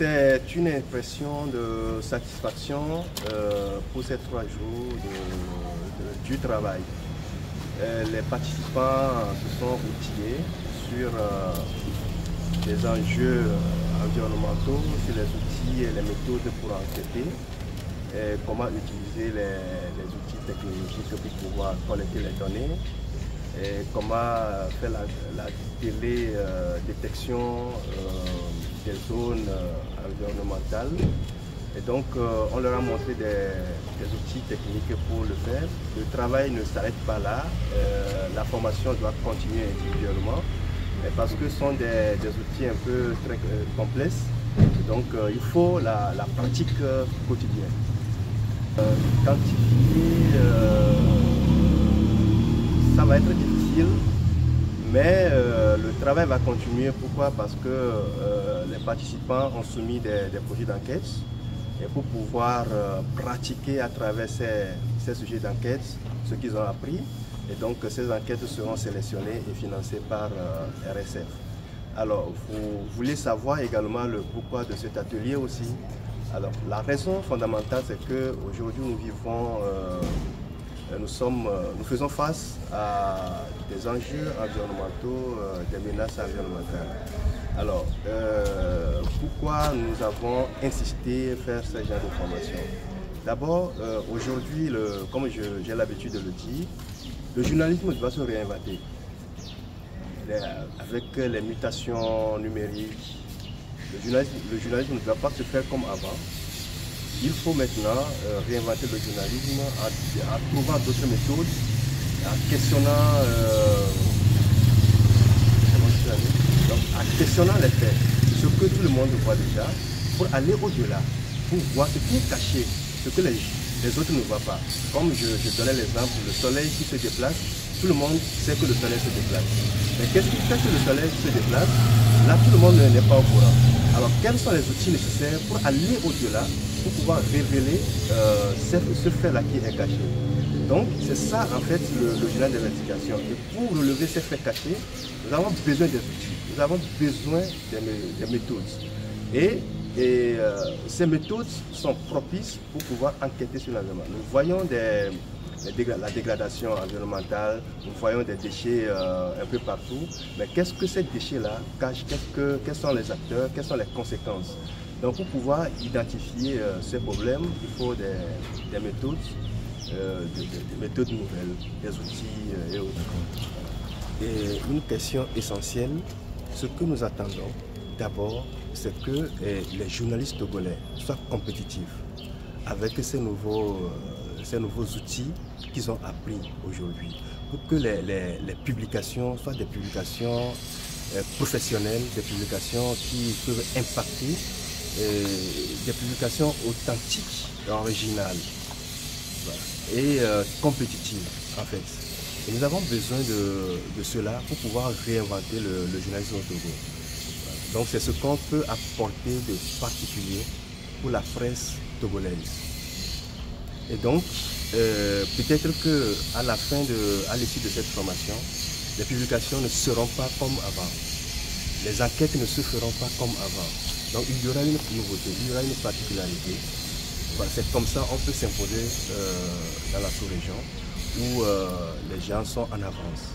C'est une impression de satisfaction pour ces 3 jours du travail. Les participants se sont outillés sur les enjeux environnementaux, sur les outils et les méthodes pour enquêter, et comment utiliser les outils technologiques pour pouvoir collecter les données, et comment faire la télédétection des zones environnementales. Et donc, on leur a montré des outils techniques pour le faire. Le travail ne s'arrête pas là. La formation doit continuer individuellement, parce que ce sont des outils un peu très complexes. Donc, il faut la pratique quotidienne. Quantifier, ça va être difficile, mais le travail va continuer. Pourquoi? Parce que les participants ont soumis des projets d'enquête. Et pour pouvoir pratiquer à travers ces sujets d'enquête ce qu'ils ont appris. Et donc ces enquêtes seront sélectionnées et financées par RSF. Alors vous voulez savoir également le pourquoi de cet atelier aussi. Alors la raison fondamentale, c'est qu'aujourd'hui nous vivons, nous faisons face à des enjeux environnementaux, des menaces environnementales. Alors, pourquoi nous avons insisté à faire ce genre de formation? D'abord, aujourd'hui, comme j'ai l'habitude de le dire, le journalisme doit se réinventer. Avec les mutations numériques, le journalisme ne doit pas se faire comme avant. Il faut maintenant réinventer le journalisme en trouvant d'autres méthodes, en questionnant en questionnant les faits, ce que tout le monde voit déjà, pour aller au-delà, pour voir ce qui est caché, ce que les autres ne voient pas. Comme je donnais l'exemple, le soleil qui se déplace, tout le monde sait que le soleil se déplace. Mais qu'est-ce qui fait que le soleil se déplace? Là, tout le monde n'est pas au courant. Alors, quels sont les outils nécessaires pour aller au-delà, pour pouvoir révéler ce fait-là qui est caché? Donc, c'est ça, en fait, le journal d'investigation. Et pour relever ces faits cachés, nous avons besoin des outils, nous avons besoin des méthodes. Et ces méthodes sont propices pour pouvoir enquêter sur l'environnement. Nous voyons la dégradation environnementale, nous voyons des déchets un peu partout. Mais qu'est-ce que ces déchets-là cachent? Quels sont les acteurs? Quelles sont les conséquences? Donc, pour pouvoir identifier ces problèmes, il faut des méthodes. Des méthodes nouvelles, des outils et autres. Et une question essentielle, ce que nous attendons d'abord, c'est que les journalistes togolais soient compétitifs avec ces nouveaux outils qu'ils ont appris aujourd'hui, pour que les publications soient des publications professionnelles, des publications qui peuvent impacter, des publications authentiques et originales. Et compétitive en fait. Et nous avons besoin de cela pour pouvoir réinventer le journalisme au Togo. Donc c'est ce qu'on peut apporter de particulier pour la presse togolaise. Et donc peut-être qu'à l'issue de cette formation, les publications ne seront pas comme avant. Les enquêtes ne se feront pas comme avant. Donc il y aura une nouveauté, il y aura une particularité. C'est comme ça qu'on peut s'imposer dans la sous-région où les gens sont en avance.